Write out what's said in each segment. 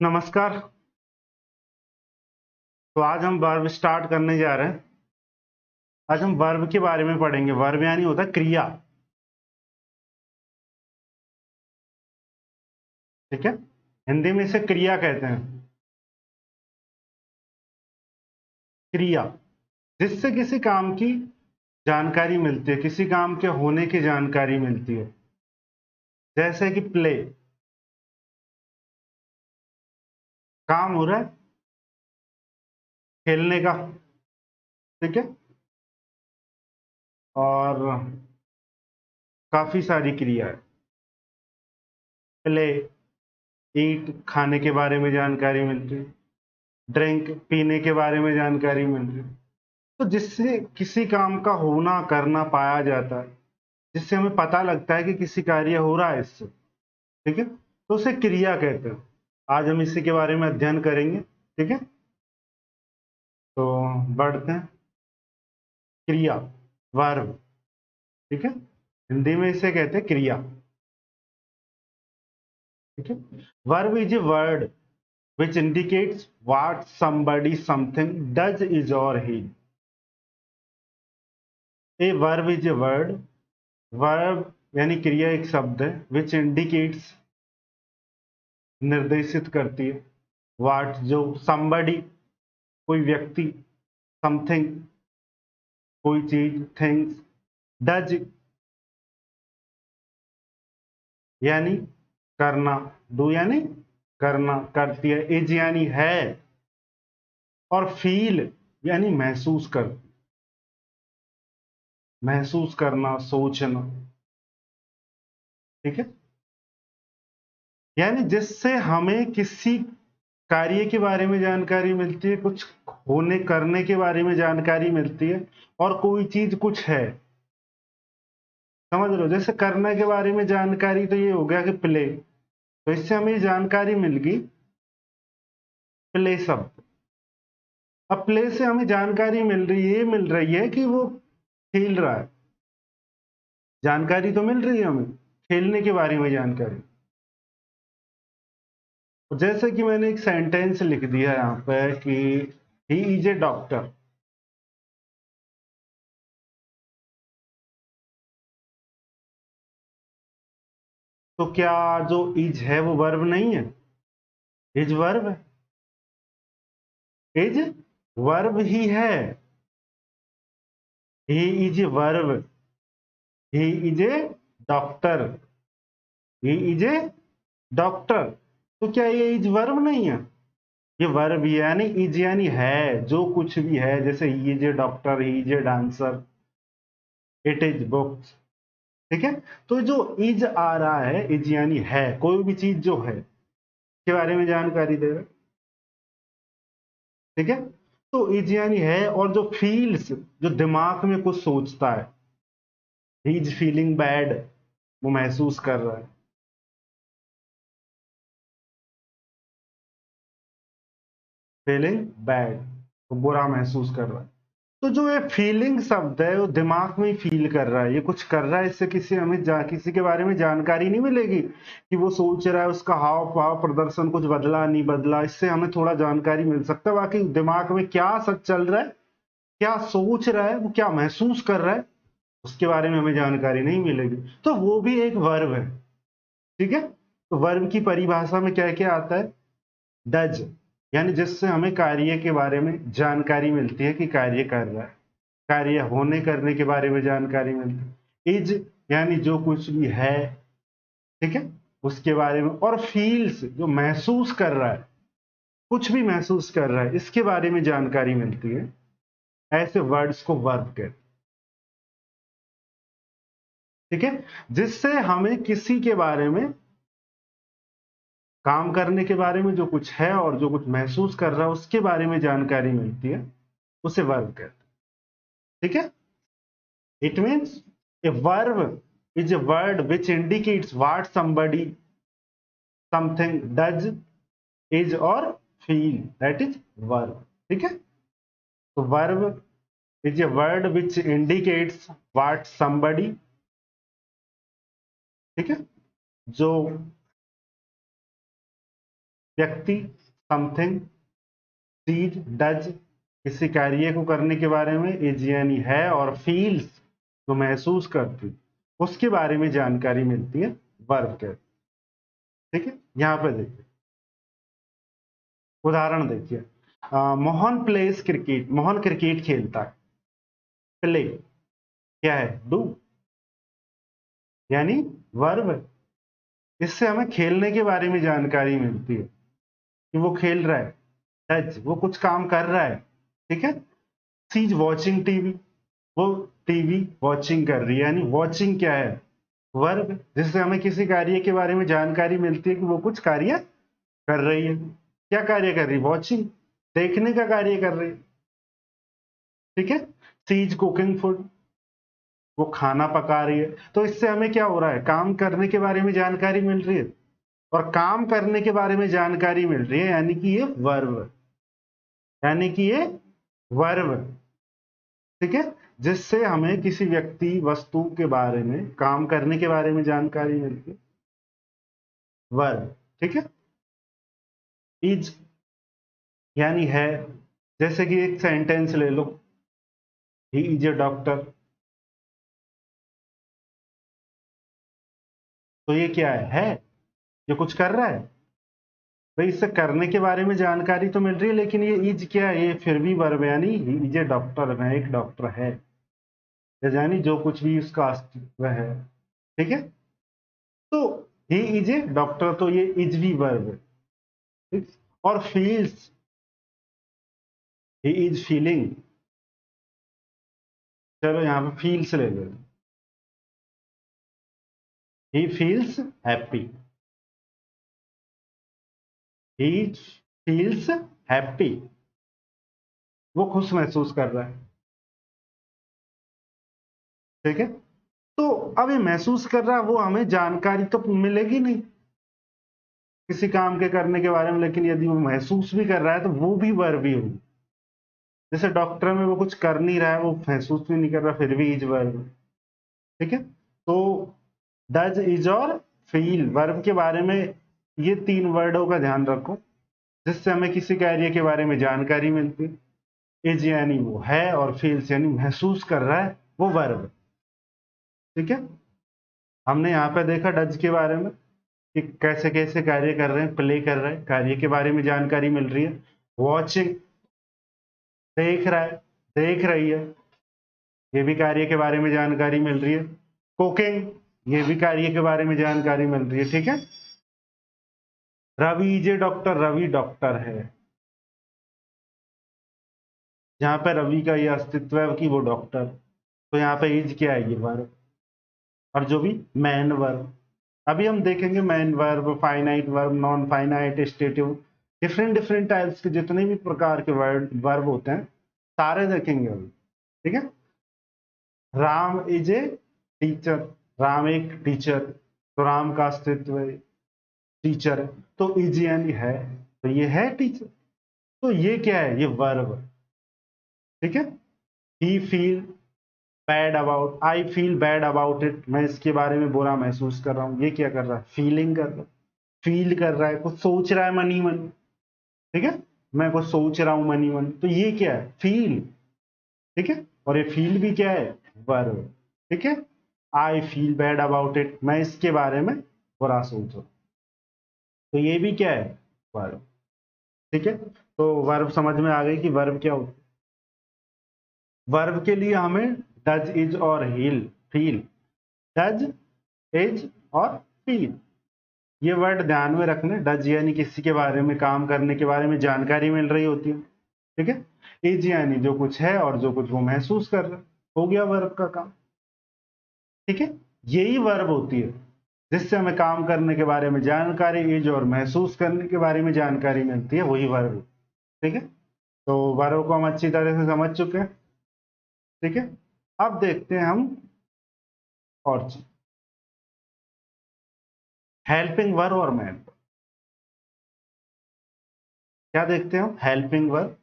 नमस्कार। तो आज हम वर्ब स्टार्ट करने जा रहे हैं। आज हम वर्ब के बारे में पढ़ेंगे। वर्ब यानी होता है क्रिया। ठीक है, हिंदी में इसे क्रिया कहते हैं। क्रिया जिससे किसी काम की जानकारी मिलती है, किसी काम के होने की जानकारी मिलती है। जैसे कि प्ले, काम हो रहा है खेलने का। ठीक है, और काफी सारी क्रिया है। प्ले, ईट, खाने के बारे में जानकारी मिलती है। ड्रिंक, पीने के बारे में जानकारी मिलती है। तो जिससे किसी काम का होना करना पाया जाता है, जिससे हमें पता लगता है कि किसी कार्य हो रहा है इससे। ठीक है, तो उसे क्रिया कहते हैं। आज हम इसी के बारे में अध्ययन करेंगे। ठीक है, तो बढ़ते हैं। क्रिया, वर्ब। ठीक है, हिंदी में इसे कहते हैं क्रिया। ठीक है, verb is a word which indicates what somebody something does is or he. A verb is a word, verb यानी क्रिया एक शब्द है, which indicates निर्देशित करती है, what जो somebody कोई व्यक्ति, समथिंग कोई चीज, थिंग्स, डज यानी करना, डू यानी करना, करती है, इज यानी है, और फील यानी महसूस कर, महसूस करना, सोचना। ठीक है, यानी जिससे हमें किसी कार्य के बारे में जानकारी मिलती है, कुछ होने करने के बारे में जानकारी मिलती है, और कोई चीज कुछ है। समझ लो, जैसे करने के बारे में जानकारी तो ये हो गया कि प्ले, तो इससे हमें जानकारी मिल गई प्ले शब्द। अब प्ले से हमें जानकारी मिल रही है कि वो खेल रहा है। जानकारी तो मिल रही है हमें खेलने के बारे में जानकारी। जैसे कि मैंने एक सेंटेंस लिख दिया यहाँ पे कि ही इज ए डॉक्टर। तो क्या जो इज है वो वर्ब नहीं है? इज वर्ब है, इज वर्ब ही है। He is a verb, he is a doctor, he is a doctor. तो क्या ये इज वर्ब नहीं है? ये वर्ब यानी इज यानी है, जो कुछ भी है। जैसे he is a doctor, he is a dancer, it is books. ठीक है, तो जो इज आ रहा है, इज यानी है, कोई भी चीज जो है के बारे में जानकारी दे रहा है। ठीक है, तो इज यानी है, और जो फील्स, जो दिमाग में कुछ सोचता है, ही इज फीलिंग बैड, वो महसूस कर रहा है। फीलिंग बैड, वो बुरा महसूस कर रहा है। तो जो ये फीलिंग शब्द है, वो दिमाग में ही फील कर रहा है, ये कुछ कर रहा है। इससे किसी हमें किसी के बारे में जानकारी नहीं मिलेगी कि वो सोच रहा है, उसका हाव भाव प्रदर्शन कुछ बदला नहीं बदला, इससे हमें थोड़ा जानकारी मिल सकता है। बाकी दिमाग में क्या सच चल रहा है, क्या सोच रहा है, वो क्या महसूस कर रहा है, उसके बारे में हमें जानकारी नहीं मिलेगी। तो वो भी एक वर्ब है। ठीक है, तो वर्ब की परिभाषा में क्या क्या आता है? डज यानी जिससे हमें कार्य के बारे में जानकारी मिलती है कि कार्य कर रहा है, कार्य होने करने के बारे में जानकारी मिलती है। इज यानी जो कुछ भी है, ठीक है, उसके बारे में। और फील्स जो महसूस कर रहा है, कुछ भी महसूस कर रहा है, इसके बारे में जानकारी मिलती है। ऐसे वर्ड्स को वर्ब कहते हैं। ठीक है, जिससे हमें किसी के बारे में, काम करने के बारे में जो कुछ है और जो कुछ महसूस कर रहा है, उसके बारे में जानकारी मिलती है, उसे वर्ब कहते हैं। ठीक है, it means a verb is a word which indicates what somebody something does, is or feel, that is verb. ठीक है, तो verb is a word which indicates what somebody, ठीक है, जो व्यक्ति, समथिंग, चीज, डज किसी कार्य को करने के बारे में, इज यानी है, और फील्स जो महसूस करती, उसके बारे में जानकारी मिलती है वर्ब के। ठीक है, यहां पे देखिए उदाहरण देखिए, Mohan pledge cricket, Mohan cricket खेलता है। प्ले क्या है? डू यानी वर्ब है। इससे हमें खेलने के बारे में जानकारी मिलती है कि वो खेल रहा है। डज वो कुछ काम कर रहा है। ठीक है। सी इज वॉचिंग टीवी, वो टीवी वॉचिंग कर रही है, यानी वॉचिंग क्या है? वर्ब, जिससे हमें किसी कार्य के बारे में जानकारी मिलती है कि वो कुछ कार्य कर रही है। क्या कार्य कर रही है? वॉचिंग, देखने का कार्य कर रही है। ठीक है। सी इज कुकिंग फूड, वो खाना पका रही है। तो इससे हमें क्या हो रहा है? काम करने के बारे में जानकारी मिल रही है, और काम करने के बारे में जानकारी मिल रही है, यानी कि ये वर्ब, यानी कि ये वर्ब। ठीक है। जिससे हमें किसी व्यक्ति, वस्तु के बारे में, काम करने के बारे में जानकारी मिलती है, वर्ब। ठीक है। इज यानी है। जैसे कि एक सेंटेंस ले लो, ही इज ए डॉक्टर। तो ये क्या है? ये कुछ कर रहा है भाई। इससे करने के बारे में जानकारी तो मिल रही है, लेकिन ये इज क्या है? ये फिर भी वर्ब है, यानी ही इज ए डॉक्टर, वह एक डॉक्टर है, यानी जो कुछ भी उसका अस्तित्व है। ठीक है। तो ही इज ए डॉक्टर, तो ये इज भी वर्ब है। ठीक। और फील्स, ही इज फीलिंग। चलो यहां पे फील्स ले लो, he feels happy, he feels happy, वो खुश महसूस कर रहा है। ठीक है। तो अब ये महसूस कर रहा है, वो हमें जानकारी तो मिलेगी नहीं किसी काम के करने के बारे में, लेकिन यदि वो महसूस भी कर रहा है तो वो भी वर्ब ही होगी। जैसे डॉक्टर में वो कुछ कर नहीं रहा है, वो महसूस भी नहीं कर रहा, फिर भी इज वर्ब। ठीक है। तो डज, इज और फील, वर्ब के बारे में ये तीन वर्डों का ध्यान रखो, जिससे हमें किसी कार्य के बारे में जानकारी मिलती है। इज यानी वो है, और फील्स यानी महसूस कर रहा है, वो वर्ब। ठीक है। हमने यहाँ पे देखा डज के बारे में कि कैसे कैसे कार्य कर रहे हैं, प्ले कर रहे हैं, कार्य के बारे में जानकारी मिल रही है। वॉचिंग, देख रहा है, देख रही है, ये भी कार्य के बारे में जानकारी मिल रही है। कुकिंग, ये भी कार्य के बारे में जानकारी मिल रही है। ठीक है। Ravi is a doctor, Ravi doctor है। जहां पे रवि का ये अस्तित्व है कि वो डॉक्टर, तो यहाँ पे इज क्या है? ये वर्ब। और जो भी मैन वर्ब, अभी हम देखेंगे man verb, finite verb, non finite, stative, different different types के जितने भी प्रकार के वर्ब होते हैं, सारे देखेंगे अभी। ठीक है। Ram is a teacher, Ram एक टीचर, तो राम का अस्तित्व टीचर है, तो इज यानी है, तो ये है टीचर, तो ये क्या है? ये वर्ब। ठीक है। He feel bad about, I feel bad about it, मैं इसके बारे में बुरा महसूस कर रहा हूं। ये क्या कर रहा है? फीलिंग कर रहा है, फील कर रहा है, कुछ सोच रहा है मनी मन। ठीक है। मैं कुछ सोच रहा हूं मनी मन, तो ये क्या है? फील। ठीक है। और ये फील भी क्या है? वर्ब। ठीक है। आई फील बैड अबाउट इट, मैं इसके बारे में बुरा सोच रहा हूं, तो ये भी क्या है? वर्ब। ठीक है। तो वर्ब समझ में आ गई कि वर्ब क्या होता है। वर्ब के लिए हमें डज, इज और हील, फील, डज, इज और फील, ये वर्ड ध्यान में रखना। डज यानी किसी के बारे में, काम करने के बारे में जानकारी मिल रही होती है। ठीक है। इज यानी जो कुछ है और जो कुछ वो महसूस कर रहा है, हो गया वर्ब का काम। ठीक है। यही वर्ब होती है जिससे हमें काम करने के बारे में जानकारी, इज और महसूस करने के बारे में जानकारी मिलती है, वही वर्ब। ठीक है। तो वर्ब को हम अच्छी तरह से समझ चुके हैं। ठीक है। अब देखते हैं हम और चीज, हेल्पिंग वर्ब और मैन वर्ब। क्या देखते हैं हम? हेल्पिंग वर्ब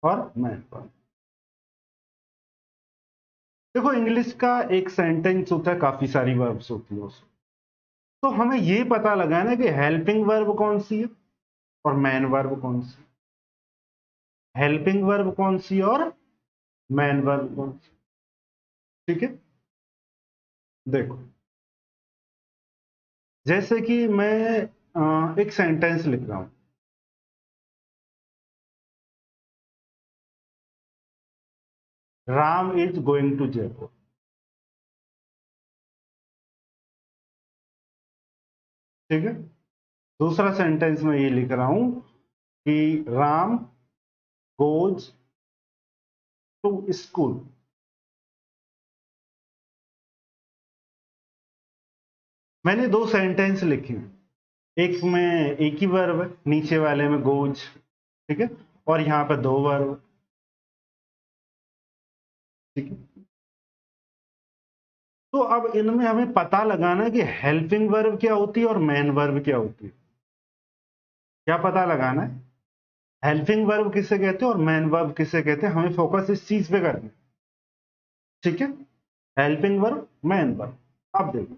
और मैन वर्ब। देखो इंग्लिश का एक सेंटेंस होता है, काफी सारी वर्ब्स होती है उसमें। तो हमें ये पता लगाना कि हेल्पिंग वर्ब कौन सी है और मेन वर्ब कौन सी, हेल्पिंग वर्ब कौन सी और मेन वर्ब कौन सी। ठीक है, देखो जैसे कि मैं एक सेंटेंस लिख रहा हूं, Ram is going to Jaipur. ठीक है, दूसरा सेंटेंस में ये लिख रहा हूं कि राम गोज टू स्कूल। मैंने दो सेंटेंस लिखे हैं, एक में एक ही वर्ब है, नीचे वाले में गोज, ठीक है, और यहां पर दो वर्ब। ठीक है, तो अब इनमें हमें पता लगाना है कि हेल्पिंग वर्ब क्या होती है और मेन वर्ब क्या होती है। क्या पता लगाना है, हेल्पिंग वर्ब किसे कहते हैं और मेन वर्ब किसे कहते हैं, हमें फोकस इस चीज पे करना है। ठीक है, हेल्पिंग वर्ब, मेन वर्ब। अब देखो,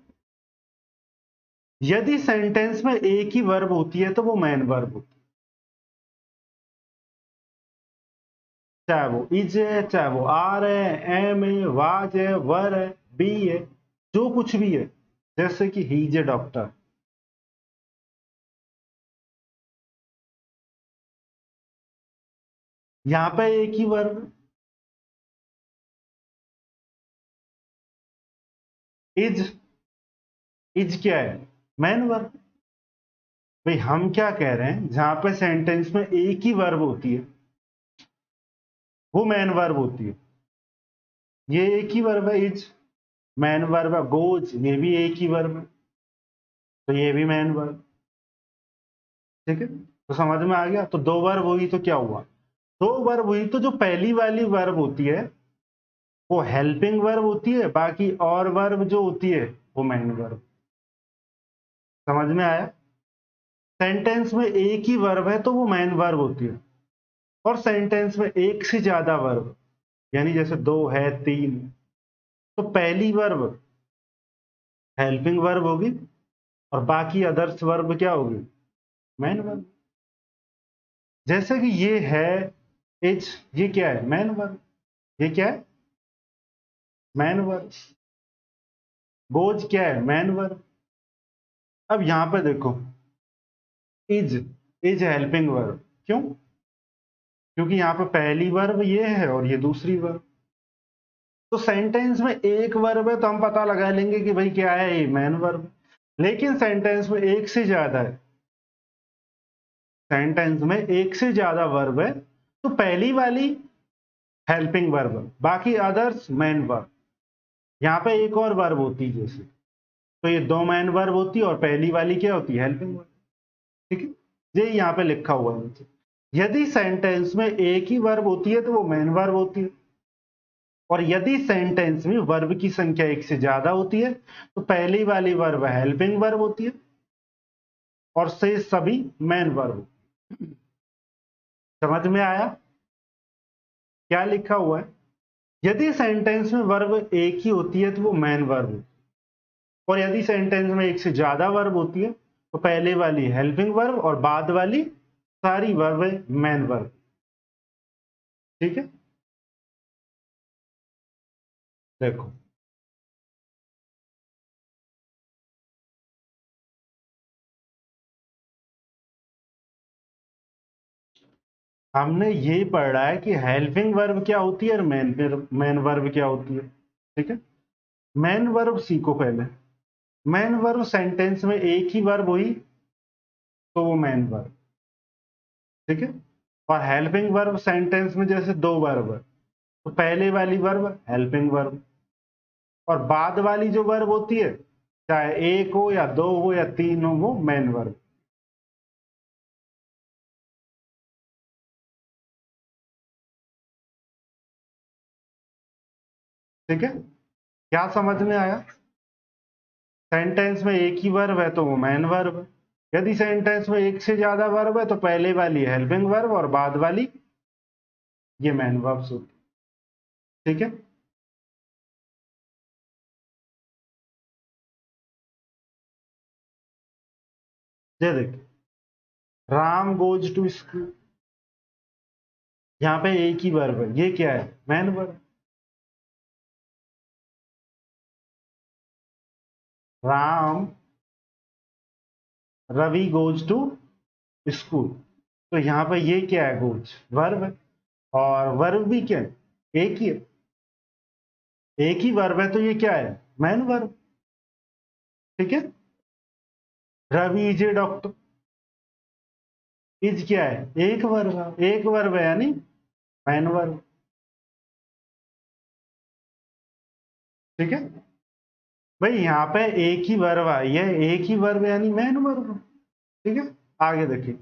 यदि सेंटेंस में एक ही वर्ब होती है तो वो मेन वर्ब होती है, चाहे वो इज है, चाहे वो आर है, एम है, वाज है, वर है, बी है, जो कुछ भी है, जैसे कि ही इज ए डॉक्टर। यहां पे एक ही वर्ब, इज, इज क्या है, मेन वर्ब। भाई हम क्या कह रहे हैं, जहां पे सेंटेंस में एक ही वर्ब होती है वो मेन वर्ब होती है। ये एक ही वर्ब है इज, मेन वर्ब है गोज, ये भी एक ही वर्ब है, तो ये भी मेन वर्ब। ठीक है, तो समझ में आ गया। तो दो वर्ब हुई तो क्या हुआ, दो वर्ब हुई तो जो पहली वाली वर्ब होती है वो हेल्पिंग वर्ब होती है, बाकी और वर्ब जो होती है वो मेन वर्ब। समझ में आया, सेंटेंस में एक ही वर्ब है तो वो मेन वर्ब होती है, और सेंटेंस में एक से ज्यादा वर्ब, यानी जैसे दो है, तीन, तो पहली वर्ब हेल्पिंग वर्ब होगी और बाकी अदर्स वर्ब क्या होगी, मेन वर्ब। जैसे कि ये है इज, ये क्या है, मेन वर्ब। ये क्या है, मेन वर्ब। गोज क्या है, मेन वर्ब। अब यहां पर देखो, इज, इज हेल्पिंग वर्ब, क्यों, क्योंकि यहां पर पहली वर्ब ये है और ये दूसरी वर्ब। तो सेंटेंस में एक वर्ब है तो हम पता लगा लेंगे कि भाई क्या है, ये मेन वर्ब। लेकिन सेंटेंस में एक से ज्यादा है, सेंटेंस में एक से ज्यादा वर्ब है तो पहली वाली हेल्पिंग वर्ब, बाकी अदर्स मेन वर्ब। यहाँ पे एक और वर्ब होती है जैसे, तो ये दो मेन वर्ब होती है और पहली वाली क्या होती है, हेल्पिंग वर्ब। ठीक है, ये यहाँ पे लिखा हुआ है नीचे। यदि सेंटेंस में एक ही वर्ब होती है तो वो मेन वर्ब होती है, और यदि सेंटेंस में वर्ब की संख्या एक से ज्यादा होती है तो पहली वाली वर्ब हेल्पिंग वर्ब होती है और शेष सभी मेन वर्ब। समझ में आया क्या लिखा हुआ है। यदि सेंटेंस में वर्ब एक ही होती है तो वो मेन वर्ब होती है, और यदि सेंटेंस में एक से ज्यादा वर्ब होती है तो पहले वाली हेल्पिंग वर्ब और बाद वाली सारी वर्ब मेन वर्ब। ठीक है, देखो हमने ये पढ़ा है कि हेल्पिंग वर्ब क्या होती है और मेन वर्ब क्या होती है। ठीक है, मेन वर्ब सीखो पहले। मेन वर्ब सेंटेंस में एक ही वर्ब हुई तो वो मेन वर्ब। ठीक है, और हेल्पिंग वर्ब सेंटेंस में जैसे दो वर्ब है तो पहले वाली वर्ब हेल्पिंग वर्ब, और बाद वाली जो वर्ब होती है चाहे एक हो या दो हो या तीन हो वो मेन वर्ब। ठीक है, क्या समझ में आया, सेंटेंस में एक ही वर्ब है तो वो मेन वर्ब है, यदि सेंटेंस में एक से ज्यादा वर्ब है तो पहले वाली हेल्पिंग वर्ब और बाद वाली ये मेन वर्ब्स होती है। ठीक है, ये देखिए, राम गोज टू स्कूल, यहाँ पे एक ही वर्ब है, ये क्या है? Main verb. Ram Ravi goes to school, तो यहाँ पे ये क्या है? गोज वर्ब है, और वर्ब भी क्या है? एक ही है, एक ही वर्ब है, तो ये क्या है? Main verb. ठीक है, Ravi is a doctor, is क्या है? एक वर्ब है, एक वर्ब है यानी मैन वर्ब। ठीक है भाई, यहाँ पे एक ही वर्ब आई है, एक ही वर्ब यानी मैन वर्ब। ठीक है, आगे देखिए,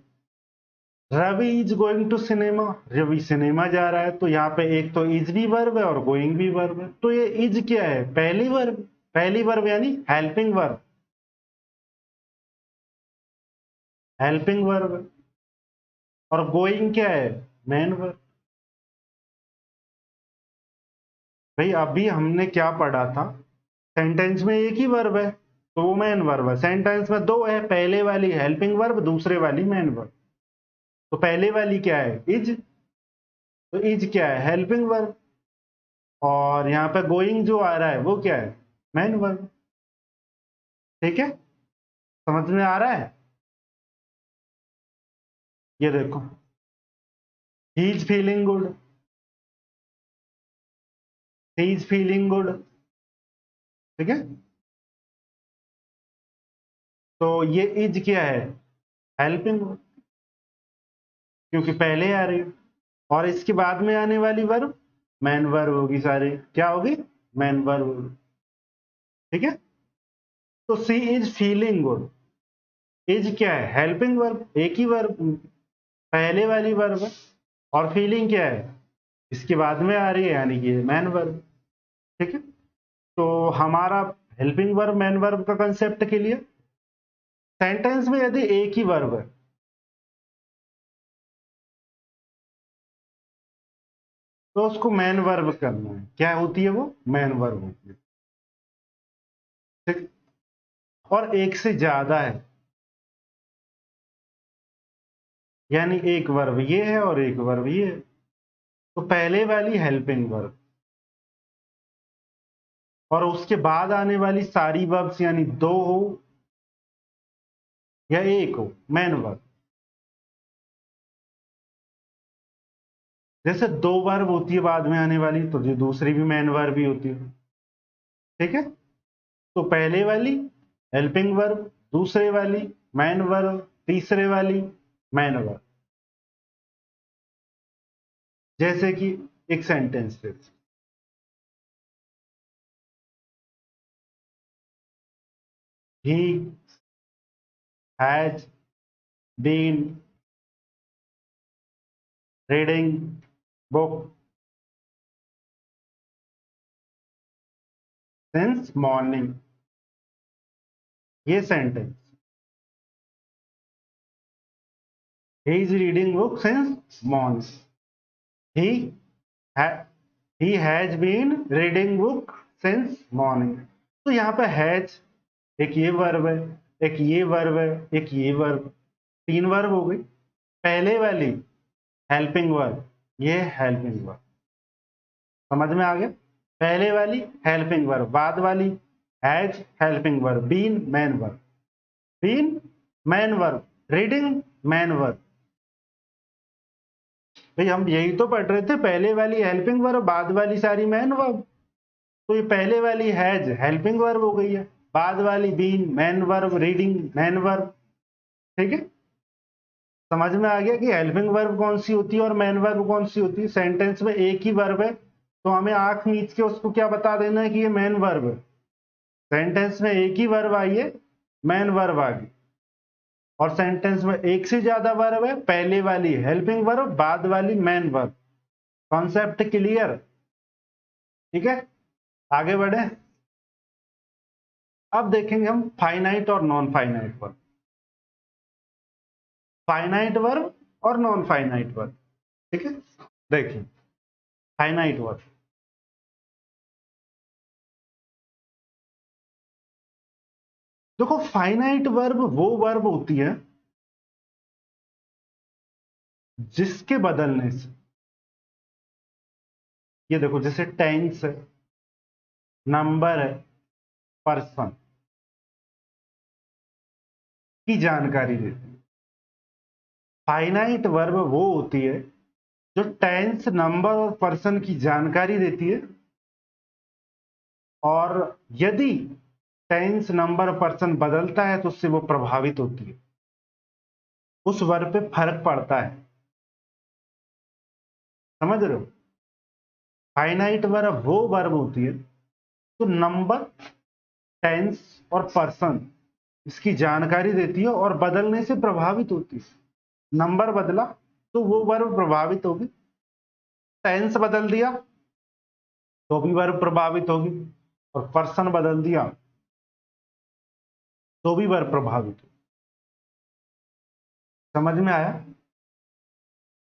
Ravi is going to cinema, Ravi cinema जा रहा है, तो यहाँ पे एक तो इज भी वर्ब है और गोइंग भी वर्ब है, तो ये इज क्या है? पहली वर्ब, पहली वर्ब यानी हेल्पिंग वर्ब, हेल्पिंग वर्ब। और गोइंग क्या है? Main verb. भाई अभी हमने क्या पढ़ा था? सेंटेंस में एक ही वर्ब है तो वो मेन वर्ब है, सेंटेंस में दो है, पहले वाली हेल्पिंग वर्ब, दूसरे वाली मेन वर्ब। तो पहले वाली क्या है? इज, तो इज क्या है? Helping verb. और यहाँ पे गोइंग जो आ रहा है वो क्या है? Main verb. ठीक है, समझ में आ रहा है? ये देखो, he is feeling good, he is feeling good. ठीक है, तो ये इज क्या है? हेल्पिंग वर्ब, क्योंकि पहले आ रही है। और इसके बाद में आने वाली वर्ब मैन वर्ब होगी, सारी क्या होगी? मैन वर्ब होगी। ठीक है, तो सी इज फीलिंग गुड, इज क्या है? हेल्पिंग वर्ब, एक ही वर्ब, पहले वाली वर्ब है। और फीलिंग क्या है? इसके बाद में आ रही है, यानी कि मैन वर्ब। ठीक है, तो हमारा हेल्पिंग वर्ब मैन वर्ब का कंसेप्ट के लिए, सेंटेंस में यदि एक ही वर्ब है तो उसको मैन वर्ब करना है। क्या होती है वो? मैन वर्ब होती है। ठीक, और एक से ज्यादा है, यानी एक वर्ब ये है और एक वर्ब ये है, तो पहले वाली हेल्पिंग वर्ब और उसके बाद आने वाली सारी वर्ब्स, यानी दो हो या एक हो, मैन वर्ब। जैसे दो वर्ब होती है बाद में आने वाली, तो जो दूसरी भी मैन वर्ब ही होती है। ठीक है, तो पहले वाली हेल्पिंग वर्ब, दूसरे वाली मैन वर्ब, तीसरे वाली मैन वर्ब। जैसे कि एक सेंटेंस पे, he has been reading book since morning, ये sentence, he is reading book since morning, he ha, he has been reading book since morning। तो यहाँ पे हैज, एक ये वर्ब है, एक ये वर्ब है, एक ये वर्ब, तीन वर्ब हो गई। पहले वाली हेल्पिंग वर्ब, ये हेल्पिंग वर्ब, समझ में आ गया? पहले वाली हेल्पिंग वर्ब, बाद वाली has helping verb, been main verb, been main verb, reading main verb. भाई हम यही तो पढ़ रहे थे, पहले वाली हेल्पिंग वर्ब, बाद वाली सारी मैन वर्ब। तो ये पहले वाली हैज हेल्पिंग वर्ब हो गई है, बाद वाली been main verb, reading main verb. ठीक है, समझ में आ गया कि हेल्पिंग वर्ब कौन सी होती है और मैन वर्ब कौन सी होती है? सेंटेंस में एक ही वर्ब है तो हमें आंख मीच के उसको क्या बता देना है कि ये मैन वर्ब है। सेंटेंस में एक ही वर्ब आई है, मैन वर्ब आ गई। और सेंटेंस में एक से ज्यादा वर्ब है, पहले वाली हेल्पिंग वर्ब, बाद वाली मैन वर्ब। Concept clear? ठीक है, आगे बढ़े। अब देखेंगे हम फाइनाइट और non finite verb, finite verb और नॉन फाइनाइट वर्ब। ठीक है, देखिए, फाइनाइट वर्ब, देखो फाइनाइट वर्ब वो वर्ब होती है जिसके बदलने से, ये देखो जैसे टेंस है, नंबर है, पर्सन की जानकारी देती है। फाइनाइट वर्ब वो होती है जो टेंस, नंबर और पर्सन की जानकारी देती है, और यदि टेंस, नंबर, पर्सन बदलता है तो उससे वो प्रभावित होती है, उस वर्ब पे फर्क पड़ता है। समझ रहे हो? फाइनाइट वर्ब वो वर्ब होती है तो नंबर, टेंस और पर्सन इसकी जानकारी देती है और बदलने से प्रभावित होती है। नंबर बदला तो वो वर्ब प्रभावित होगी, टेंस बदल दिया तो भी वर्ब प्रभावित होगी, और पर्सन बदल दिया तो भी वर्ब प्रभावित होगी। समझ में आया?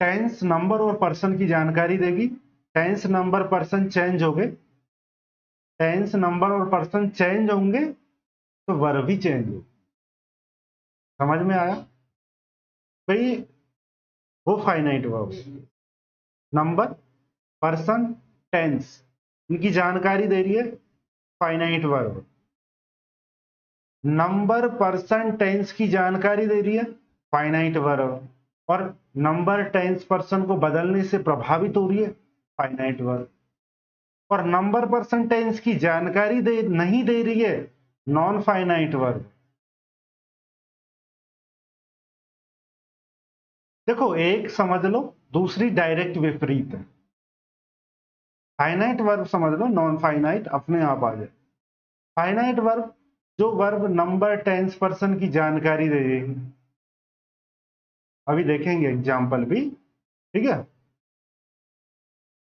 टेंस, नंबर और पर्सन की जानकारी देगी, टेंस, नंबर, पर्सन चेंज हो गए, टेंस, नंबर और पर्सन चेंज होंगे तो वर्ब भी चेंज होगी। समझ में आया भाई? वो finite verb, number, person, tense इनकी जानकारी दे रही है finite verb. Number, person, tense की जानकारी दे रही है फाइनाइट वर्ब, और नंबर, टेंस, पर्सन को बदलने से प्रभावित हो रही है फाइनाइट वर्ब। और नंबर, पर्सन, टेंस की जानकारी नहीं दे रही है नॉन फाइनाइट वर्ब। देखो एक समझ लो, दूसरी डायरेक्ट विपरीत है। फाइनाइट वर्ब समझ लो, नॉन फाइनाइट अपने आप आ जाए। फाइनाइट वर्ब जो वर्ब नंबर, टेंस, पर्सन की जानकारी दे देगी, अभी देखेंगे एग्जाम्पल भी, ठीक है?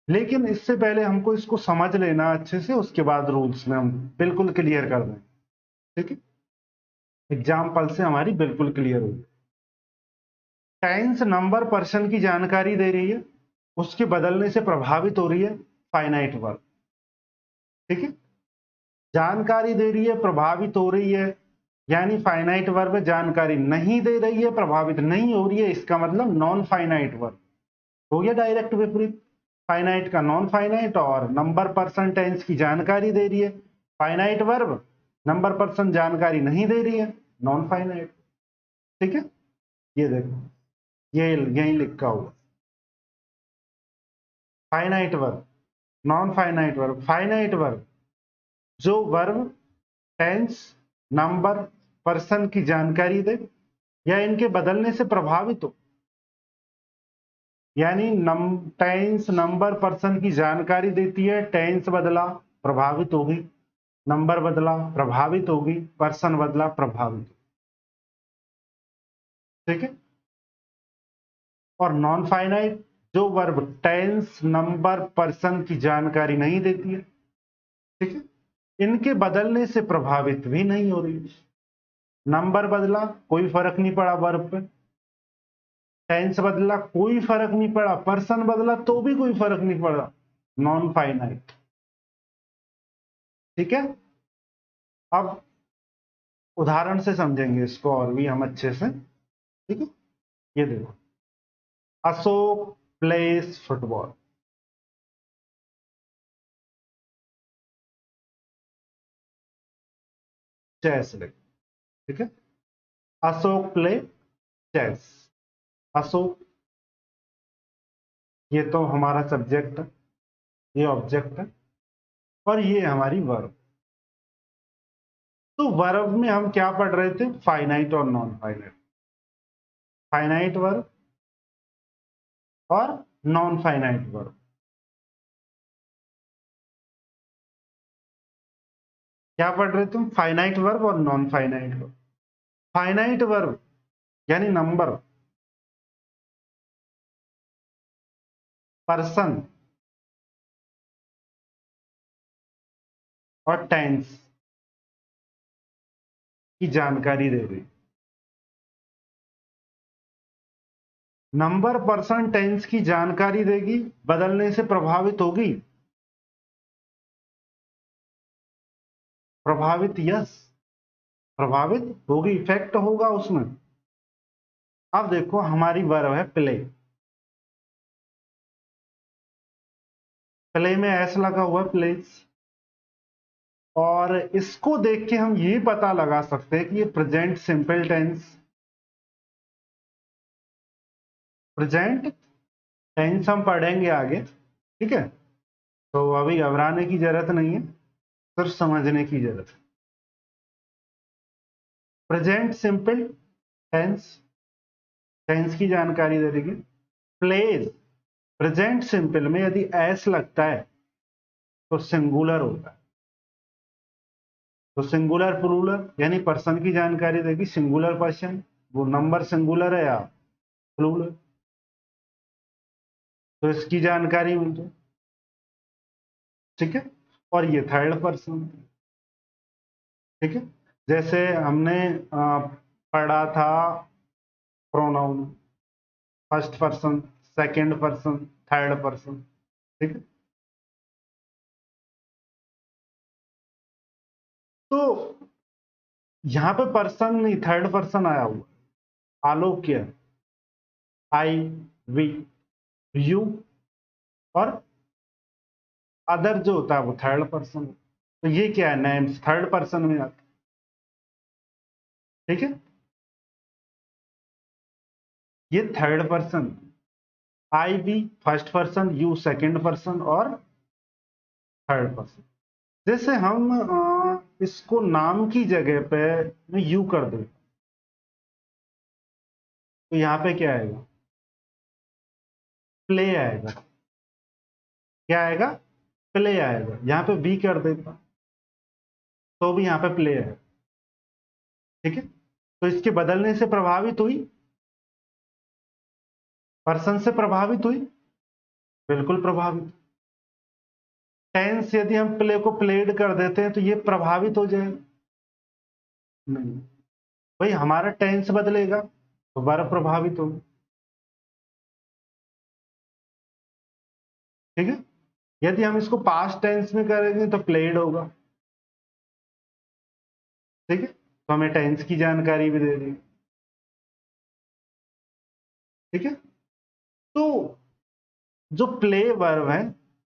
लेकिन इससे पहले हमको इसको समझ लेना अच्छे से, उसके बाद रूल्स में हम बिल्कुल क्लियर कर दें, ठीक है? एग्जाम्पल से हमारी बिल्कुल क्लियर होगी। टेंस, नंबर, पर्सन की जानकारी दे रही है, उसके बदलने से प्रभावित हो रही है फाइनाइट वर्ब, ठीक है? जानकारी दे रही है, प्रभावित हो रही है, यानी फाइनाइट वर्ब जानकारी नहीं दे रही है, प्रभावित नहीं हो रही है, इसका मतलब नॉन फाइनाइट वर्ब हो गया डायरेक्ट विपरीत। फाइनाइट का नॉन फाइनाइट, और नंबर, पर्सन, टेंस की जानकारी दे रही है फाइनाइट वर्ब, नंबर, पर्सन जानकारी नहीं दे रही है नॉन फाइनाइट, ठीक है? ये देखो, ये यही लिखा हुआ finite verb, non finite verb. Finite verb जो वर्ब टेंस, नंबर, पर्सन की जानकारी दे या इनके बदलने से प्रभावित हो, यानी टेंस, नंबर, पर्सन की जानकारी देती है, टेंस बदला प्रभावित होगी, नंबर बदला प्रभावित होगी, पर्सन बदला प्रभावित होगी, ठीक है? और नॉन फाइनाइट जो वर्ब टेंस, नंबर, पर्सन की जानकारी नहीं देती है, ठीक है? इनके बदलने से प्रभावित भी नहीं हो रही। नंबर बदला कोई फर्क नहीं पड़ा वर्ब पे, टेंस बदला कोई फर्क नहीं पड़ा, पर्सन बदला तो भी कोई फर्क नहीं पड़ा, नॉन फाइनाइट, ठीक है? अब उदाहरण से समझेंगे इसको और भी हम अच्छे से, ठीक है? ये देखो, अशोक प्लेस फुटबॉल, चेस ले, ठीक है? Ashok play chess. अशोक ये तो हमारा सब्जेक्ट है, ये ऑब्जेक्ट है, और ये हमारी वर्ब। तो वर्ब में हम क्या पढ़ रहे थे? फाइनाइट और नॉन फाइनाइट, फाइनाइट वर्ब और नॉन फाइनाइट वर्ब। क्या पढ़ रहे तुम? फाइनाइट वर्ब और non finite verb. Finite verb यानी नंबर, पर्सन और टेंस की जानकारी दे रही। नंबर, पर्सन, टेंस की जानकारी देगी, बदलने से प्रभावित होगी, प्रभावित यस, प्रभावित होगी, इफेक्ट होगा उसमें। अब देखो हमारी वर्ब है प्ले, प्ले में एस लगा हुआ प्लेस, और इसको देख के हम ये पता लगा सकते हैं कि ये present simple tense, present tense हम पढ़ेंगे आगे, ठीक है। तो अभी घबराने की जरूरत नहीं है, सिर्फ समझने की जरूरत है। प्रेजेंट सिंपल टेंस, टेंस की जानकारी दे देगी। प्लेज, प्रेजेंट सिंपल में यदि एस लगता है तो सिंगुलर होता है, तो सिंगुलर प्लूरल यानी पर्सन की जानकारी देगी, सिंगुलर पर्सन, वो नंबर सिंगुलर है या प्लूरल, तो इसकी जानकारी मिल जाए, ठीक है। और ये थर्ड पर्सन, ठीक है। जैसे हमने पढ़ा था pronoun, first person, second person, third person, ठीक है। तो यहां पे पर्सन नहीं, थर्ड पर्सन आया हुआ, आलोक्य, आई, वी, यू, और अदर जो होता है वो थर्ड पर्सन, तो ये क्या है, नेम्स थर्ड पर्सन में आते, ठीक है। ये third person, I we first person, you second person, और थर्ड पर्सन। जैसे हम इसको नाम की जगह पे मैं यू कर दूं, तो यहां पे क्या आएगा, प्ले आएगा, क्या आएगा, प्ले आएगा। यहां पे वी कर देता तो भी यहां पे प्ले आएगा, ठीक है। तो इसके बदलने से प्रभावित हुई, पर्सन से प्रभावित हुई, बिल्कुल प्रभावित। टेंस यदि हम प्ले को प्लेड कर देते हैं तो ये प्रभावित हो जाएगा, नहीं भाई, हमारा टेंस बदलेगा तो वर्ब प्रभावित होगा, ठीक है। यदि हम इसको पास्ट टेंस में करेंगे तो प्लेड होगा, ठीक है। तो हमें टेंस की जानकारी भी दे देगी, ठीक है। तो जो प्ले वर्ब है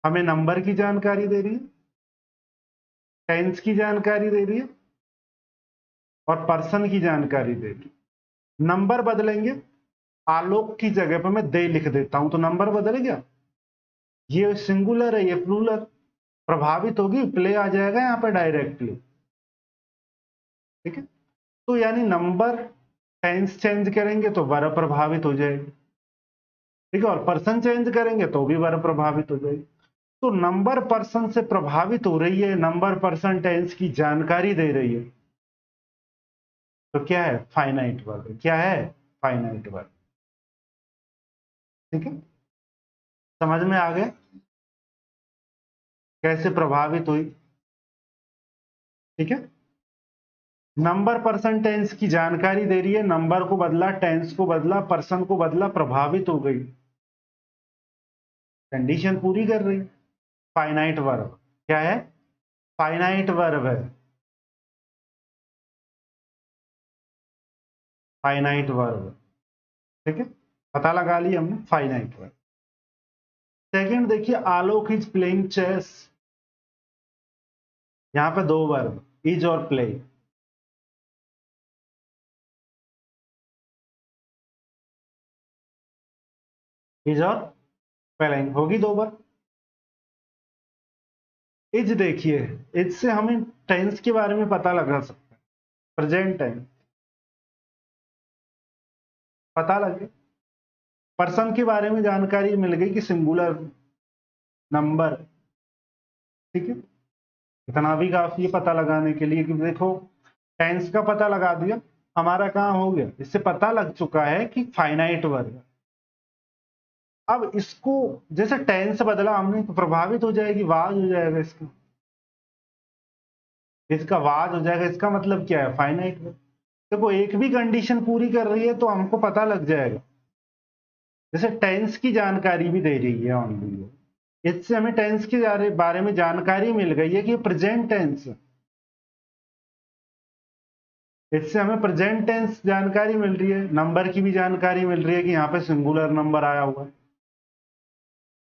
हमें नंबर की जानकारी दे रही है, टेंस की जानकारी दे रही है, और पर्सन की जानकारी दे रही है। नंबर बदलेंगे, आलोक की जगह पर मैं दे लिख देता हूं तो नंबर बदल गया, ये सिंगुलर है ये प्लूरल, प्रभावित होगी, प्ले आ जाएगा यहां पर डायरेक्टली, ठीक है। तो यानी नंबर टेंस चेंज करेंगे तो वर्ब प्रभावित हो जाएगी, ठीक है, और पर्सन चेंज करेंगे तो भी वर्ब प्रभावित हो जाएगी। तो नंबर पर्सन से प्रभावित हो रही है, नंबर पर्सन टेंस की जानकारी दे रही है, तो क्या है, फाइनाइट वर्ब, क्या है, फाइनाइट वर्ब, ठीक है। समझ में आ गया कैसे प्रभावित हुई, ठीक है। नंबर पर्सन टेंस की जानकारी दे रही है, नंबर को बदला, टेंस को बदला, पर्सन को बदला, प्रभावित हो गई, कंडीशन पूरी कर रही, फाइनाइट वर्ब, क्या है, फाइनाइट वर्ब है, फाइनाइट वर्ब, ठीक है। पता लगा लिया हमने फाइनाइट वर्ब। सेकंड देखिए, आलोक इज प्लेइंग चेस, यहां पे दो वर्ब, इज और प्ले, इज और प्लेइंग होगी दो बार। इज देखिए, इज से हमें टेंस के बारे में पता लगा सकते हैं, प्रेजेंट टेंस पता लगे, पर्सन के बारे में जानकारी मिल गई कि सिंगुलर, नंबर, ठीक है। इतना भी काफी है पता लगाने के लिए कि देखो टेंस का पता लगा दिया, हमारा काम हो गया, इससे पता लग चुका है कि फाइनाइट वर्ब है। अब इसको जैसे टेंस बदला हमने तो प्रभावित हो जाएगी, वाज हो जाएगा इसका, इसका वाज हो जाएगा, इसका मतलब क्या है, फाइनाइट वर्ब। देखो एक भी कंडीशन पूरी कर रही है तो हमको पता लग जाएगा, जैसे टेंस की जानकारी भी दे रही है ऑनली, इससे हमें टेंस के बारे में जानकारी मिल गई है कि ये प्रेजेंट टेंस है, इससे हमें प्रेजेंट टेंस जानकारी मिल रही है, नंबर की भी जानकारी मिल रही है कि यहाँ पे सिंगुलर नंबर आया हुआ है।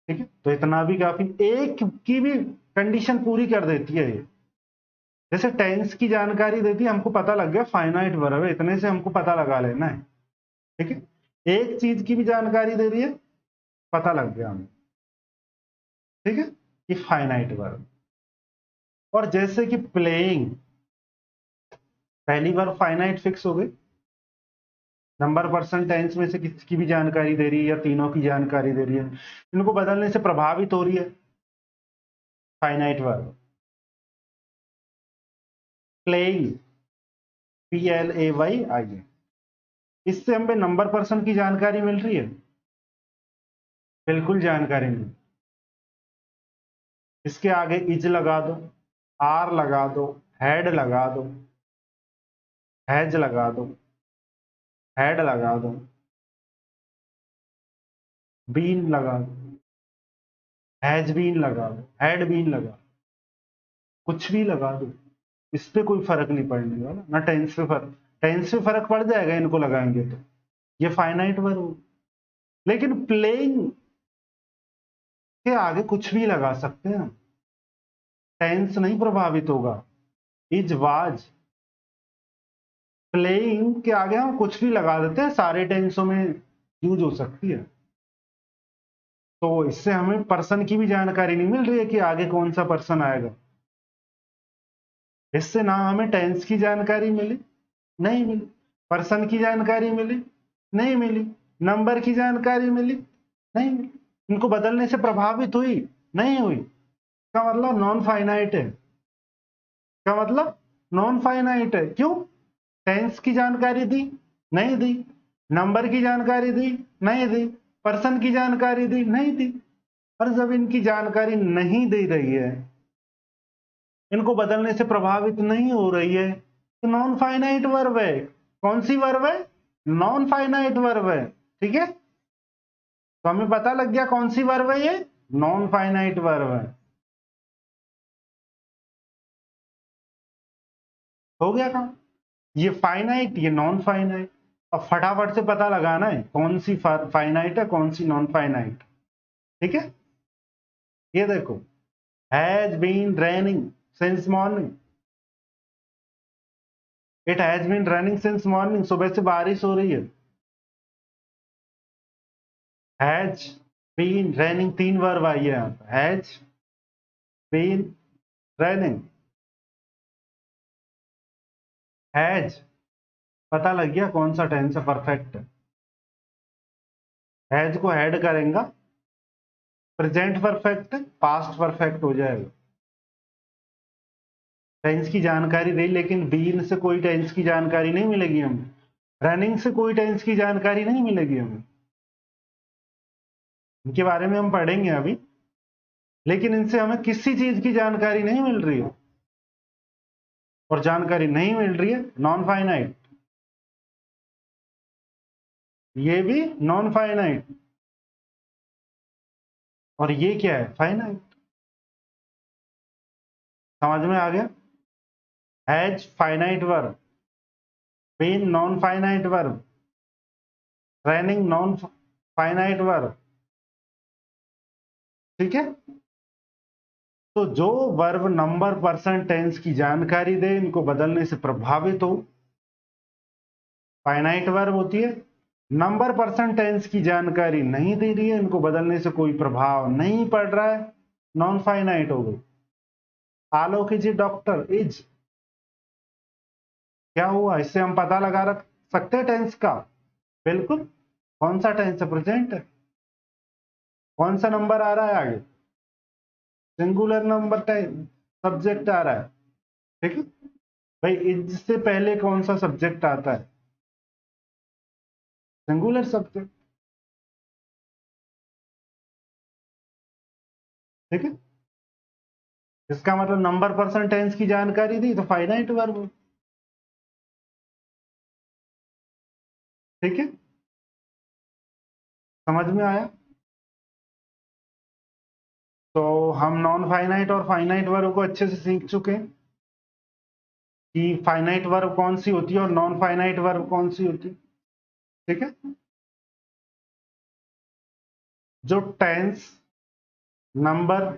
ठीक है, तो इतना भी काफी, एक की भी कंडीशन पूरी कर देती है ये। जैसे टेंस की जानकारी देती है, हमको पता लग गया फाइनाइट वर्ब है, इतने से हमको पता लगा लेना है। ठीक है, एक चीज की भी जानकारी दे रही है, पता लग गया हमें। ठीक है, कि फाइनाइट वर्ब। और जैसे कि प्लेइंग, पहली बार फाइनाइट फिक्स हो गई, नंबर पर्सन टेंस में से किसकी भी जानकारी दे रही है या तीनों की जानकारी दे रही है, इनको बदलने से प्रभावित हो रही है फाइनाइट वर्ब। प्लेइंग, PLAYING, इससे हमें नंबर पर्सन की जानकारी मिल रही है, बिल्कुल जानकारी नहीं। इसके आगे इज लगा दो, आर लगा दो, हैड लगा दो, हैज लगा दो, हैड लगा दो, बीन लगा दो, हैज बीन लगा दो, हैड बीन लगा दो, कुछ भी लगा दो, इस पे कोई फर्क नहीं पड़ने वाला ना। टेंस पे फर्क, टेंस पे फर्क पड़ जाएगा इनको लगाएंगे तो, ये फाइनाइट वर्ब। लेकिन प्लेइंग के आगे कुछ भी लगा सकते हैं, टेंस नहीं प्रभावित होगा। इज, वाज, प्लेइंग के आगे हम कुछ भी लगा देते हैं, सारे टेंसों में यूज हो सकती है। तो इससे हमें पर्सन की भी जानकारी नहीं मिल रही है कि आगे कौन सा पर्सन आएगा। इससे ना हमें टेंस की जानकारी मिली, नहीं मिली, पर्सन की जानकारी मिली, नहीं मिली, नंबर की जानकारी मिली, नहीं मिली, इनको बदलने से प्रभावित हुई, नहीं हुई। इसका मतलब नॉन फाइनाइट है। इसका मतलब नॉन फाइनाइट है। क्यों? टेंस की जानकारी दी, नहीं दी, नंबर की जानकारी दी, नहीं दी, पर्सन की जानकारी दी, नहीं दी। और जब इनकी जानकारी नहीं दे रही है, इनको बदलने से प्रभावित नहीं हो रही है, तो नॉन फाइनाइट वर्ब है। कौन सी वर्ब है? नॉन फाइनाइट वर्ब है। ठीक है, तो हमें पता लग गया कौन सी वर्ब है, ये नॉन फाइनाइट वर्ब है। हो गया काम, ये फाइनाइट, ये नॉन फाइनाइट। अब फटाफट से पता लगाना है कौन सी फाइनाइट है, कौन सी नॉन फाइनाइट। ठीक है, ये देखो, has been raining since morning, it has been running since morning, सुबह से बारिश हो रही है। हैज बीन रनिंग, तीन वर्ब आई है यहाँ पर, हैज बीन रनिंग, हैज, पता लग गया कौन सा टेंस है, परफेक्ट है। हैज को हैड करेंगे, प्रेजेंट परफेक्ट, पास्ट परफेक्ट हो जाएगा। टेंस की जानकारी दी, लेकिन बीन से कोई टेंस की जानकारी नहीं मिलेगी हमें, रनिंग से कोई टेंस की जानकारी नहीं मिलेगी हमें। इनके बारे में हम पढ़ेंगे अभी, लेकिन इनसे हमें किसी चीज की जानकारी नहीं मिल रही है, और जानकारी नहीं मिल रही है नॉन फाइनाइट, ये भी नॉन फाइनाइट, और ये क्या है? फाइनाइट। समझ में आ गया? Has finite verb, been non finite verb, running non finite verb. ठीक है, तो जो वर्ब नंबर पर्सन टेंस की जानकारी दे, इनको बदलने से प्रभावित हो, फाइनाइट वर्ब होती है। नंबर पर्सन टेंस की जानकारी नहीं दे रही है, इनको बदलने से कोई प्रभाव नहीं पड़ रहा है, नॉन फाइनाइट हो गई। आलोक इज ए डॉक्टर, इज क्या हुआ? इससे हम पता लगा रख सकते हैं टेंस का, बिल्कुल। कौन सा टेंस है? प्रेजेंट है। कौन सा नंबर आ रहा है आगे? सिंगुलर नंबर टाइम सब्जेक्ट आ रहा है। ठीक है भाई, इससे पहले कौन सा सब्जेक्ट आता है? Singular subject. ठीक है, इसका मतलब नंबर पर्सन टेंस की जानकारी दी तो फाइनाइट वर्ब। ठीक है, समझ में आया? तो हम नॉन फाइनाइट और फाइनाइट वर्ब को अच्छे से सीख चुके हैं। कि फाइनाइट वर्ब कौन सी होती है और नॉन फाइनाइट वर्ब कौन सी होती है। ठीक है, जो टेंस, नंबर,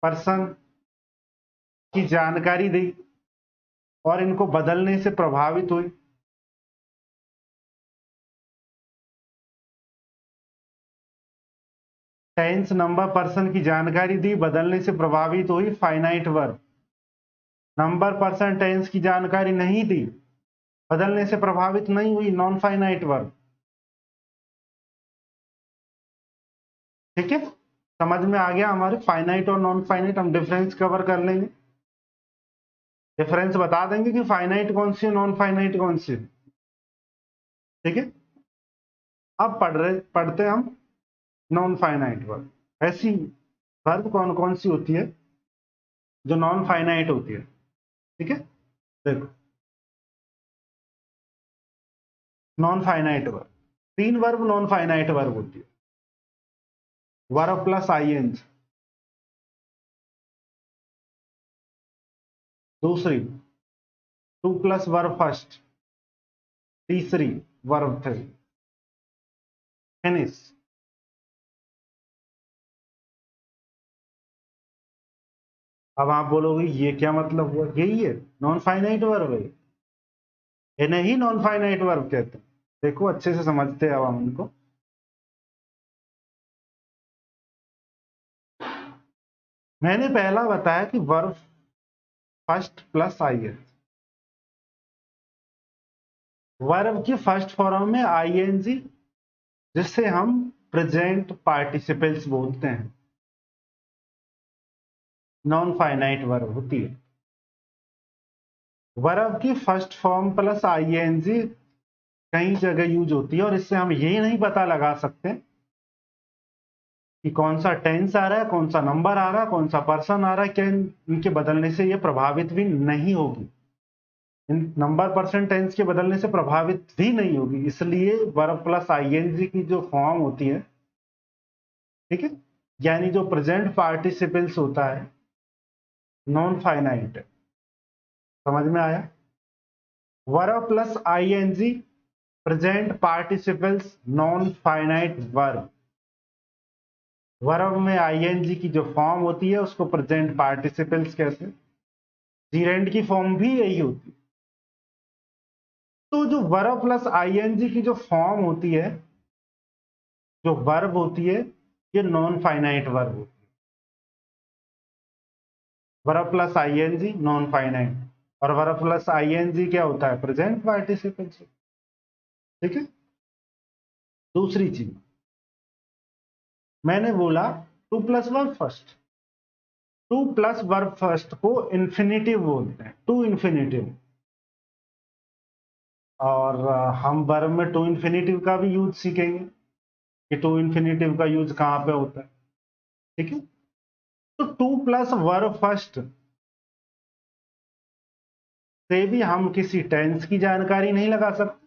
पर्सन की जानकारी दी और इनको बदलने से प्रभावित हुई। टेंस, नंबर, पर्सन की जानकारी दी, बदलने से प्रभावित हुई, finite verb. Number, person, tense की जानकारी नहीं दी, बदलने से प्रभावित नहीं हुई, नॉन फाइनाइट वर्ब। ठीक है, समझ में आ गया हमारे फाइनाइट और नॉन फाइनाइट। हम डिफरेंस कवर कर लेंगे, डिफरेंस बता देंगे कि फाइनाइट कौन सी है, नॉन फाइनाइट कौन सी है। ठीक है, अब पढ़ते हैं हम नॉन फाइनाइट वर्ब। ऐसी वर्ब कौन कौन सी होती है जो नॉन फाइनाइट होती है। ठीक है, देखो नॉन फाइनाइट वर्ब, तीन वर्ब नॉन फाइनाइट वर्ब होती है। वर्ब प्लस आईएनजी, दूसरी टू प्लस वर्ब फर्स्ट, तीसरी वर्ब थ्री, फिनिश। अब आप बोलोगे ये क्या मतलब हुआ, यही है नॉन फाइनाइट वर्ब है, इन्हें ही नॉन फाइनाइट वर्ब कहते हैं। देखो अच्छे से समझते हैं अब हम इनको। मैंने पहला बताया कि verb first plus ING, verb की फर्स्ट फॉर्म में आईएनजी, जिससे हम प्रेजेंट पार्टिसिपल्स बोलते हैं, नॉन फाइनाइट वर्ब होती है। वर्ब की फर्स्ट फॉर्म प्लस आईएनजी कई जगह यूज होती है और इससे हम यही नहीं पता लगा सकते कि कौन सा टेंस आ रहा है, कौन सा नंबर आ रहा है, कौन सा पर्सन आ रहा है, क्या इनके बदलने से ये प्रभावित भी नहीं होगी, इन नंबर, पर्सन, टेंस के बदलने से प्रभावित भी नहीं होगी। इसलिए वर्ब प्लस आईएनजी की जो फॉर्म होती है, ठीक है, यानी जो प्रेजेंट पार्टिसिपल्स होता है, नॉन फाइनाइट। समझ में आया, verb plus ING present participles non finite verb. Verb में आईएनजी की जो फॉर्म होती है उसको प्रेजेंट पार्टिसिपल्स कहते हैं, जीरेंड की फॉर्म भी यही होती है। तो जो वर्ब प्लस आईएनजी की जो फॉर्म होती है, जो वर्ब होती है, ये नॉन फाइनाइट वर्ब होती है। Verb plus ING non finite, और वर्ब प्लस आईएनजी क्या होता है, प्रेजेंट पार्टिसिपल्स। ठीक है, दूसरी चीज मैंने बोला to plus verb first, to plus verb first को इंफिनिटिव बोलते हैं, टू इंफिनिटिव। और हम वर्ब में टू इंफिनिटिव का भी यूज सीखेंगे कि टू इंफिनिटिव का यूज कहां पे होता है। ठीक है, तो टू प्लस वर्ब फर्स्ट से भी हम किसी टेंस की जानकारी नहीं लगा सकते,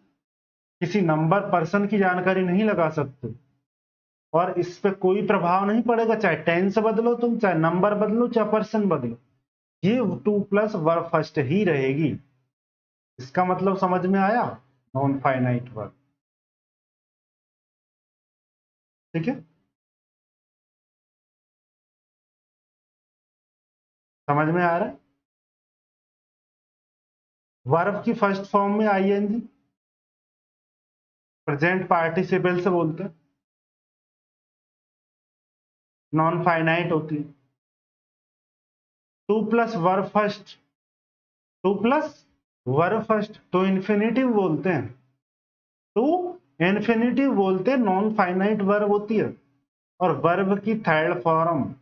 किसी नंबर, पर्सन की जानकारी नहीं लगा सकते, और इस पे कोई प्रभाव नहीं पड़ेगा, चाहे टेंस बदलो तुम, चाहे नंबर बदलो, चाहे पर्सन बदलो, ये टू प्लस वर्ब फर्स्ट ही रहेगी। इसका मतलब समझ में आया, नॉन फाइनाइट वर्ब। ठीक है, समझ में आ रहा है, वर्ब की फर्स्ट फॉर्म में आईएनजी, प्रेजेंट पार्टिसिपल से बोलते हैं, नॉन फाइनाइट होती है। To plus verb first, to plus verb first तो इन्फिनिटिव बोलते हैं, टू इन्फिनिटिव बोलते हैं, नॉन फाइनाइट वर्ब होती है। और वर्ब की थर्ड फॉर्म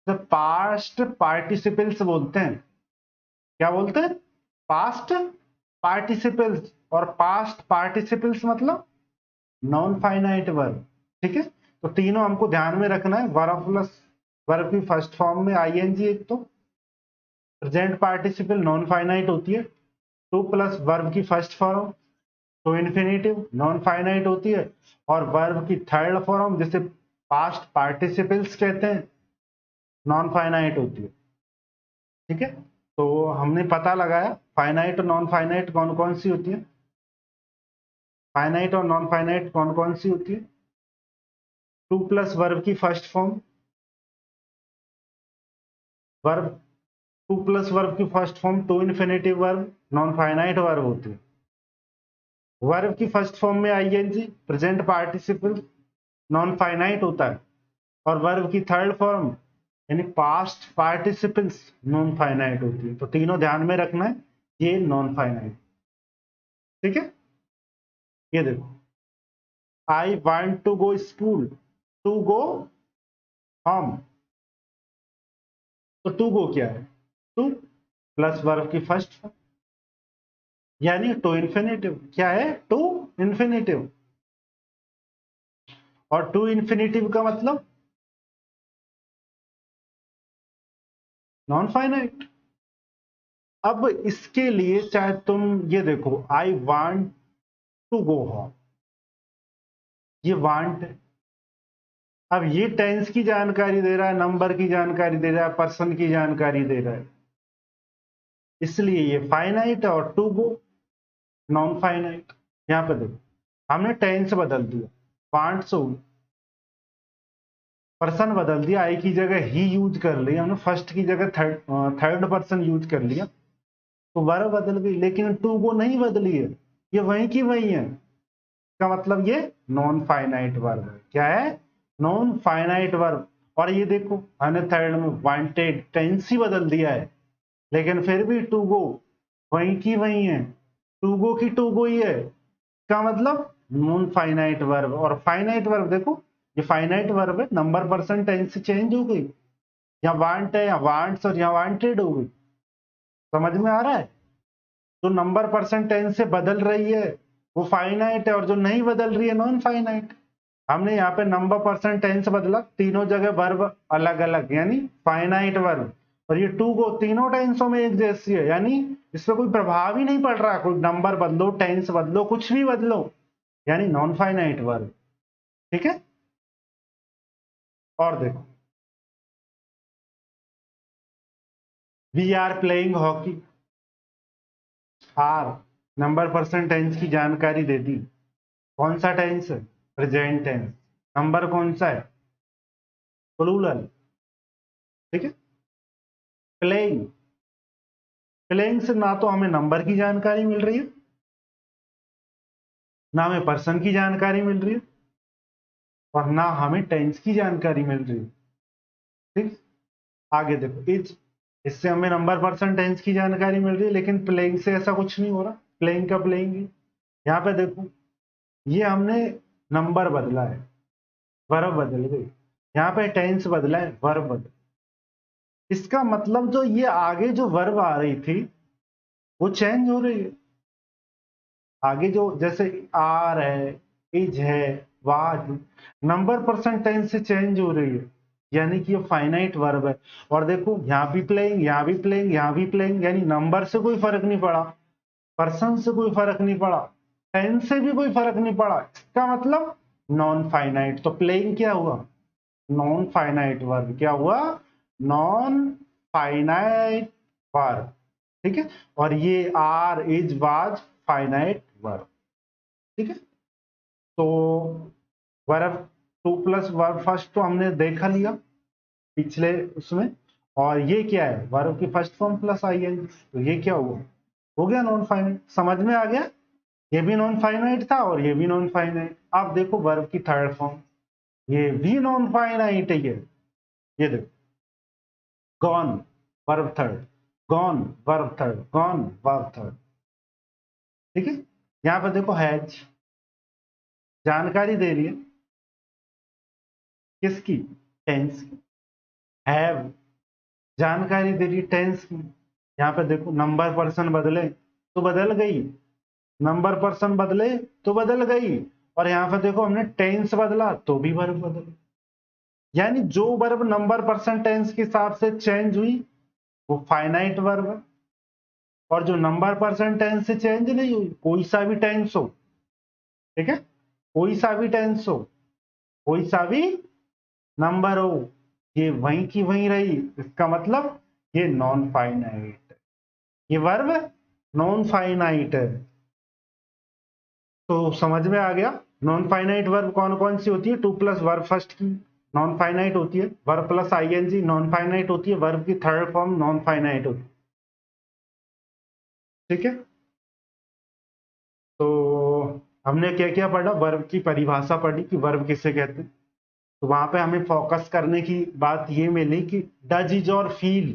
पास्ट पार्टिसिपल्स बोलते हैं। क्या बोलते हैं, पास्ट पार्टिसिपल्स, और पास्ट पार्टिसिपल्स मतलब नॉन फाइनाइट वर्ब। ठीक है, तो तीनों हमको ध्यान में रखना है। वर्ब प्लस वर्ब की फर्स्ट फॉर्म में आईएनजी, एक तो प्रेजेंट पार्टिसिपल नॉन फाइनाइट होती है, टू प्लस वर्ब की फर्स्ट फॉर्म तो इन्फिनिटिव नॉन फाइनाइट होती है, और वर्ब की थर्ड फॉर्म जिसे पास्ट पार्टिसिपल्स कहते हैं, नॉन फाइनाइट होती है। ठीक है, तो हमने पता लगाया फाइनाइट और नॉन फाइनाइट कौन कौन सी होती है, फाइनाइट और नॉन फाइनाइट कौन कौन सी होती है। टू प्लस वर्ब की first form, verb to plus verb की first form to infinitive verb non finite verb होती है। वर्ब की फर्स्ट फॉर्म में ING present participle non finite होता है, और वर्ब की थर्ड फॉर्म यानी पास्ट पार्टिसिपल्स नॉन फाइनाइट होती है। तो तीनों ध्यान में रखना है, ये नॉन फाइनाइट। ठीक है, ये देखो, I want to go school, to go home. तो टू गो क्या है, टू प्लस वर्ब की फर्स्ट फॉर्म यानी टू इन्फिनेटिव। क्या है, टू इन्फिनेटिव। और टू इन्फिनेटिव का मतलब नॉन फाइनाइट। अब इसके लिए चाहे तुम ये देखो, I want to go home, ये वांट, अब ये टेंस की जानकारी दे रहा है, नंबर की जानकारी दे रहा है, पर्सन की जानकारी दे रहा है, इसलिए ये फाइनाइट। और टू गो नॉन फाइनाइट। यहां पे देखो, हमने टेंस बदल दिया, वांट से पर्सन बदल दिया, आई की जगह ही यूज कर लिया हमने, फर्स्ट की जगह थर्ड पर्सन यूज कर लिया, तो वर्ब बदल गई, लेकिन टू को नहीं बदली है, ये वही की वही है। इसका मतलब ये नॉन फाइनाइट वर्ब है। क्या है, नॉन फाइनाइट वर्ब। और ये देखो, हमने थर्ड में वांटेड टेंस ही बदल दिया है, लेकिन फिर भी टू गो वही की वही है, टू गो की टू गो ही है। इसका मतलब नॉन फाइनाइट वर्ब। और फाइनाइट वर्ब देखो, ये फाइनाइट वर्ब है, नंबर पर्सन टेंस से चेंज हो गई, यहाँ वांट है, यहाँ वांट्स और यहाँ वांटेड हो गई। समझ में आ रहा है, जो नंबर पर्सन टेंस से बदल रही है वो फाइनाइट है, और जो नहीं बदल रही है नॉन फाइनाइट। हमने यहाँ पे नंबर पर्सन टेंस बदला, तीनों जगह वर्ब अलग अलग यानी फाइनाइट वर्ब। और ये टू को तीनों टेंसों में एक जैसी है, यानी इस पर कोई प्रभाव ही नहीं पड़ रहा, कोई नंबर बदलो, टेंस बदलो, कुछ भी बदलो, यानी नॉन फाइनाइट वर्ब। ठीक है, और देखो, we are playing hockey, are number person tense की जानकारी दे दी। कौन सा टेंस है, प्रेजेंट टेंस। नंबर कौन सा है, प्लूरल। ठीक है, प्लेइंग, प्लेइंग से ना तो हमें नंबर की जानकारी मिल रही है, ना हमें पर्सन की जानकारी मिल रही है, और ना हमें टेंस की जानकारी मिल रही है। ठीक, आगे देखो, इज, इससे हमें नंबर पर्सन टेंस की जानकारी मिल रही है, लेकिन प्लेइंग से ऐसा कुछ नहीं हो रहा। प्लेइंग का प्लेइंग ही। यहाँ पे देखो, ये हमने नंबर बदला है, वर्ब बदल गई, यहाँ पे टेंस बदला है, वर्ब बदल। इसका मतलब जो ये आगे जो वर्ब आ रही थी वो चेंज हो रही है। आगे जो जैसे आर है, इज है, वाज, नंबर पर्सन टेंस से चेंज हो रही है, यानी कि ये फाइनाइट वर्ब है। और देखो, यहाँ भी प्लेइंग, यहाँ भी प्लेइंग, यहाँ भी प्लेइंग, यानी नंबर से कोई फर्क नहीं पड़ा, पर्सन से कोई फर्क नहीं पड़ा, टेंस से भी कोई फर्क नहीं पड़ा। इसका मतलब नॉन फाइनाइट। तो प्लेइंग क्या हुआ, नॉन फाइनाइट वर्ब। क्या हुआ, नॉन फाइनाइट वर्ब। ठीक है, और ये are, is, was finite verb. ठीक है, तो verb to plus verb first तो हमने देखा लिया पिछले उसमें, और ये क्या है, वर्ब की फर्स्ट फॉर्म प्लस आईएनजी, तो ये क्या हुआ, हो गया नॉन फाइनाइट। समझ में आ गया, ये भी नॉन फाइनाइट था और ये भी नॉन फाइनाइट। आप देखो वर्ब की थर्ड फॉर्म, ये भी नॉन फाइनाइट है। ये देखो, gone verb third, gone verb third, gone verb third. ठीक है, यहाँ पर देखो, हैज जानकारी दे रही है, किसकी, टेंस की। हैव जानकारी दे रही है, टेंस की। यहाँ पे देखो, नंबर पर्सन बदले तो बदल गई, नंबर पर्सन बदले तो बदल गई, और यहाँ पे देखो हमने टेंस बदला तो भी वर्ब बदल। यानी जो वर्ब नंबर पर्सन टेंस के हिसाब से चेंज हुई वो फाइनाइट वर्ब है, और जो नंबर पर्सन टेंस से चेंज नहीं हुई, कोई सा भी टेंस हो, ठीक है, कोई सा भी टेंस हो, कोई सा भी नंबर हो, ये वहीं की वहीं रही, इसका मतलब ये नॉन फाइनाइट। ये वर्ब नॉन फाइनाइट है। तो समझ में आ गया। नॉन फाइनाइट वर्ब कौन कौन सी होती है? टू प्लस वर्ब फर्स्ट की नॉन फाइनाइट होती है, verb plus ING non finite होती है, वर्ब की थर्ड फॉर्म नॉन फाइनाइट होती है। ठीक है, तो हमने क्या क्या पढ़ा? वर्ब की परिभाषा पढ़ी कि वर्ब किसे कहते हैं। तो वहां पे हमें फोकस करने की बात ये मिली कि डज इज और फील।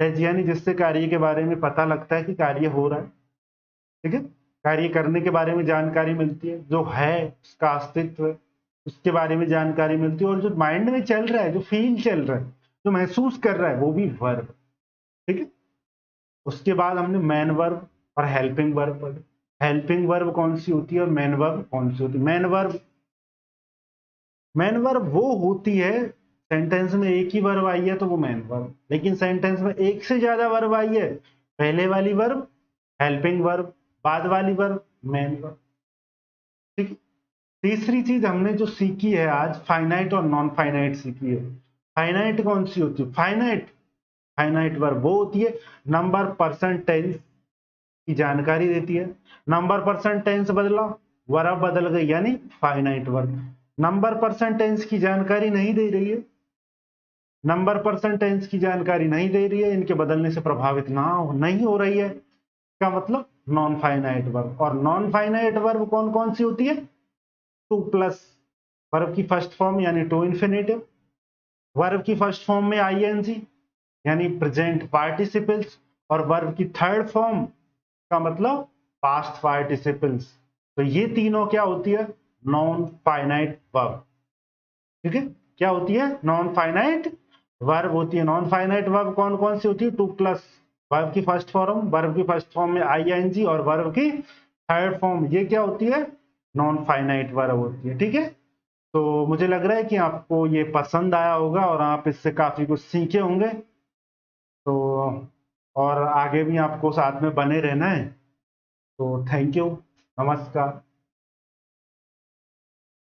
डज यानी जिससे कार्य के बारे में पता लगता है कि कार्य हो रहा है। ठीक है, कार्य करने के बारे में जानकारी मिलती है, जो है उसका अस्तित्व उसके बारे में जानकारी मिलती है, और जो माइंड में चल रहा है, जो फील चल रहा है, जो महसूस कर रहा है, वो भी वर्ब। ठीक है, उसके बाद हमने मैन वर्ब और हेल्पिंग वर्ब पढ़ी। हेल्पिंग वर्ब कौन सी होती है और मैन वर्ब कौन सी होती है? मैन वर्ब वो होती है, सेंटेंस में एक ही वर्ब आई है तो वो मैन वर्ब। लेकिन सेंटेंस में एक से ज्यादा वर्ब आई है, पहले वाली वर्ब हेल्पिंग वर्ब, बाद वाली वर्ब मैन वर्ब। ठीक है, तीसरी चीज हमने जो सीखी है आज, फाइनाइट और नॉन फाइनाइट सीखी है। फाइनाइट कौन सी होती है? फाइनाइट फाइनाइट वर्ब वो होती है नंबर परसेंट टेंस की जानकारी देती है। नंबर परसेंट टेंस बदला, वर्ब बदल गई, यानी finite verb. Number percent tense की जानकारी नहीं दे रही है, नंबर परसेंट टेंस की जानकारी नहीं दे रही है, इनके बदलने से प्रभावित नहीं हो रही है, इसका मतलब नॉन फाइनाइट वर्ब। और नॉन फाइनाइट वर्ब कौन कौन सी होती है? टू प्लस वर्ब की फर्स्ट फॉर्म यानी टू इन्फिनेटिव, वर्ब की फर्स्ट फॉर्म में आईएनजी यानी प्रेजेंट पार्टिसिपल्स, और वर्ब की थर्ड फॉर्म का मतलब पास्ट पार्टिसिपल्स। तो ये तीनों क्या होती है? Non finite verb. ठीक है, क्या होती है? नॉन फाइनाइट वर्ब होती है। नॉन फाइनाइट वर्ब कौन कौन सी होती है? टू प्लस वर्ब की फर्स्ट फॉर्म, वर्ब की फर्स्ट फॉर्म में आईएनजी और वर्ब की थर्ड फॉर्म, ये क्या होती है? नॉन फाइनाइट वर्ब होती है। ठीक है, तो मुझे लग रहा है कि आपको ये पसंद आया होगा और आप इससे काफी कुछ सीखे होंगे। तो और आगे भी आपको साथ में बने रहना है। तो थैंक यू, नमस्कार।